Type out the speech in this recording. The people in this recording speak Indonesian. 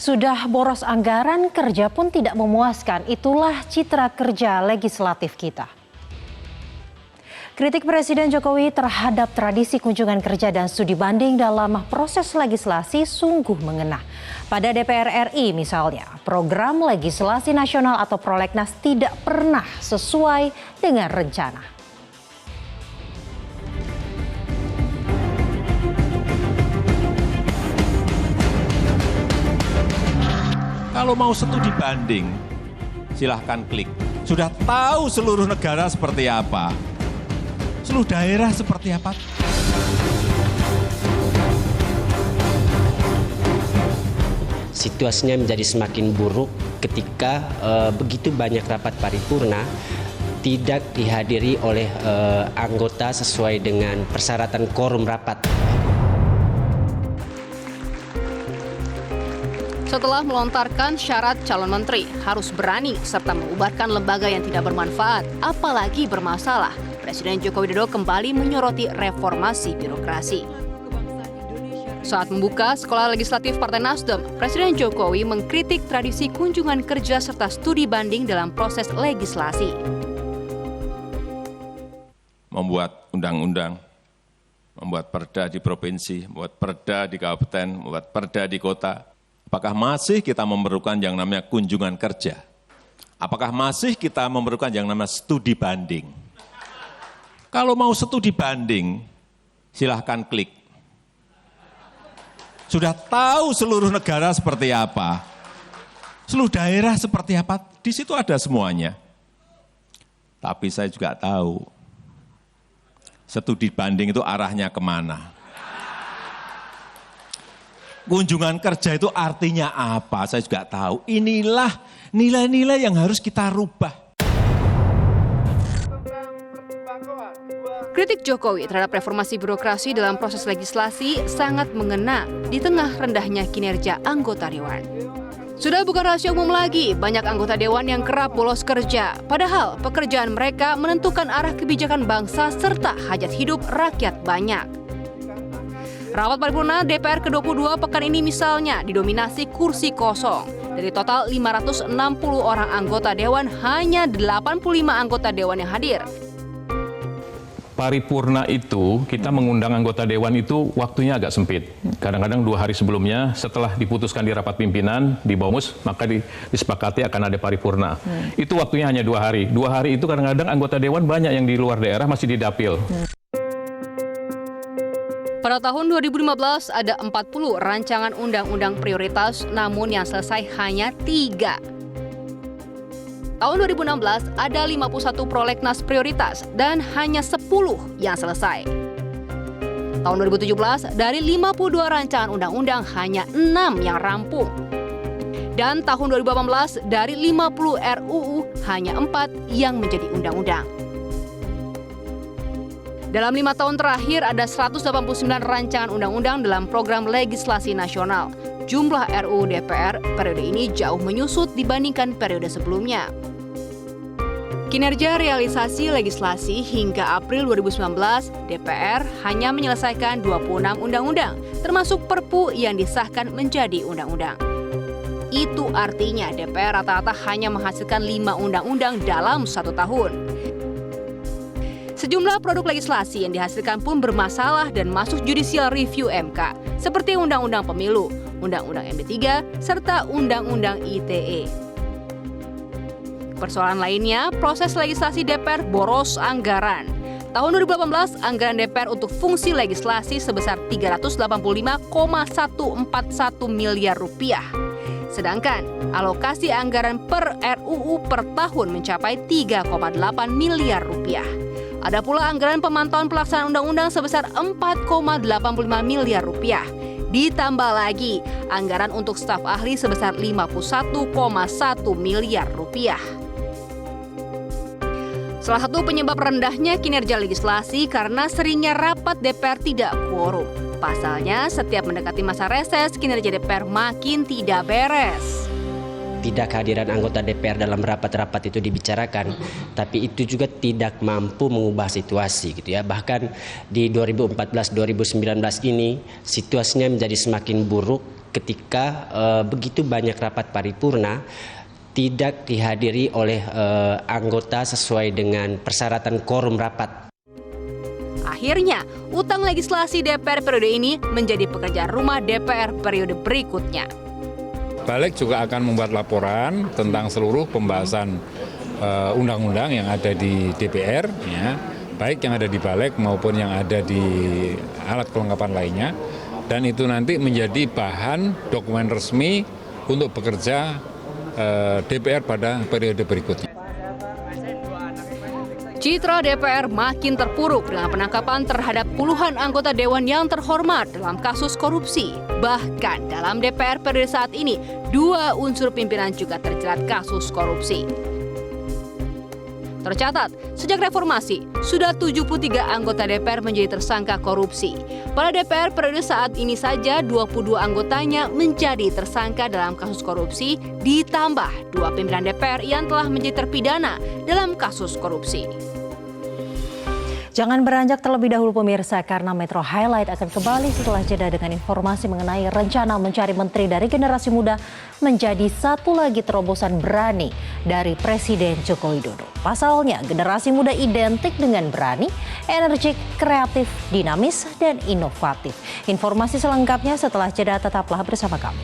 Sudah boros anggaran, kerja pun tidak memuaskan. Itulah citra kerja legislatif kita. Kritik Presiden Jokowi terhadap tradisi kunjungan kerja dan studi banding dalam proses legislasi sungguh mengena. Pada DPR RI misalnya, program legislasi nasional atau prolegnas tidak pernah sesuai dengan rencana. Kalau mau studi banding, silahkan klik. Sudah tahu seluruh negara seperti apa, seluruh daerah seperti apa. Situasinya menjadi semakin buruk ketika begitu banyak rapat paripurna tidak dihadiri oleh anggota sesuai dengan persyaratan quorum rapat. Setelah melontarkan syarat calon menteri harus berani serta mengubarkan lembaga yang tidak bermanfaat, apalagi bermasalah, Presiden Joko Widodo kembali menyoroti reformasi birokrasi. Saat membuka Sekolah Legislatif Partai Nasdem, Presiden Jokowi mengkritik tradisi kunjungan kerja serta studi banding dalam proses legislasi. Membuat undang-undang, membuat perda di provinsi, membuat perda di kabupaten, membuat perda di kota. Apakah masih kita memerlukan yang namanya kunjungan kerja? Apakah masih kita memerlukan yang namanya studi banding? Kalau mau studi banding, silahkan klik. Sudah tahu seluruh negara seperti apa, seluruh daerah seperti apa, di situ ada semuanya. Tapi saya juga tahu, studi banding itu arahnya kemana. Kunjungan kerja itu artinya apa? Saya juga tahu. Inilah nilai-nilai yang harus kita rubah. Kritik Jokowi terhadap reformasi birokrasi dalam proses legislasi sangat mengena di tengah rendahnya kinerja anggota dewan. Sudah bukan rahasia umum lagi, banyak anggota dewan yang kerap bolos kerja. Padahal pekerjaan mereka menentukan arah kebijakan bangsa serta hajat hidup rakyat banyak. Rapat paripurna DPR ke-22 pekan ini misalnya didominasi kursi kosong. Dari total 560 orang anggota dewan, hanya 85 anggota dewan yang hadir. Paripurna itu, kita mengundang anggota dewan itu waktunya agak sempit. Kadang-kadang 2 hari sebelumnya, setelah diputuskan di rapat pimpinan, di BOMUS, maka disepakati akan ada paripurna. Itu waktunya hanya 2 hari. 2 hari itu kadang-kadang anggota dewan banyak yang di luar daerah masih di dapil. Pada tahun 2015 ada 40 rancangan undang-undang prioritas, namun yang selesai hanya 3. Tahun 2016 ada 51 prolegnas prioritas dan hanya 10 yang selesai. Tahun 2017 dari 52 rancangan undang-undang hanya 6 yang rampung. Dan tahun 2018 dari 50 RUU hanya 4 yang menjadi undang-undang. Dalam 5 tahun terakhir ada 189 rancangan undang-undang dalam program legislasi nasional. Jumlah RUU DPR periode ini jauh menyusut dibandingkan periode sebelumnya. Kinerja realisasi legislasi hingga April 2019, DPR hanya menyelesaikan 26 undang-undang, termasuk Perpu yang disahkan menjadi undang-undang. Itu artinya DPR rata-rata hanya menghasilkan 5 undang-undang dalam 1 tahun. Sejumlah produk legislasi yang dihasilkan pun bermasalah dan masuk judicial review MK, seperti Undang-Undang Pemilu, Undang-Undang MD3, serta Undang-Undang ITE. Persoalan lainnya, proses legislasi DPR boros anggaran. Tahun 2018, anggaran DPR untuk fungsi legislasi sebesar 385,141 miliar rupiah. Sedangkan alokasi anggaran per RUU per tahun mencapai 3,8 miliar rupiah. Ada pula anggaran pemantauan pelaksanaan undang-undang sebesar 4,85 miliar rupiah. Ditambah lagi anggaran untuk staf ahli sebesar 51,1 miliar rupiah. Salah satu penyebab rendahnya kinerja legislasi karena seringnya rapat DPR tidak quorum. Pasalnya, setiap mendekati masa reses, kinerja DPR makin tidak beres. Tidak kehadiran anggota DPR dalam rapat-rapat itu dibicarakan, tapi itu juga tidak mampu mengubah situasi gitu ya. Bahkan di 2014-2019 ini situasinya menjadi semakin buruk ketika begitu banyak rapat paripurna tidak dihadiri oleh anggota sesuai dengan persyaratan quorum rapat. Akhirnya, utang legislasi DPR periode ini menjadi pekerjaan rumah DPR periode berikutnya. Balik juga akan membuat laporan tentang seluruh pembahasan undang-undang yang ada di DPR, ya, baik yang ada di Balik maupun yang ada di alat kelengkapan lainnya, dan itu nanti menjadi bahan dokumen resmi untuk bekerja DPR pada periode berikutnya. Citra DPR makin terpuruk dengan penangkapan terhadap puluhan anggota dewan yang terhormat dalam kasus korupsi. Bahkan dalam DPR periode saat ini, 2 unsur pimpinan juga terjerat kasus korupsi. Tercatat, sejak reformasi, sudah 73 anggota DPR menjadi tersangka korupsi. Pada DPR periode saat ini saja, 22 anggotanya menjadi tersangka dalam kasus korupsi, ditambah 2 pimpinan DPR yang telah menjadi terpidana dalam kasus korupsi. Jangan beranjak terlebih dahulu pemirsa, karena Metro Highlight akan kembali setelah jeda dengan informasi mengenai rencana mencari menteri dari generasi muda menjadi satu lagi terobosan berani dari Presiden Joko Widodo. Pasalnya, generasi muda identik dengan berani, energik, kreatif, dinamis, dan inovatif. Informasi selengkapnya setelah jeda, tetaplah bersama kami.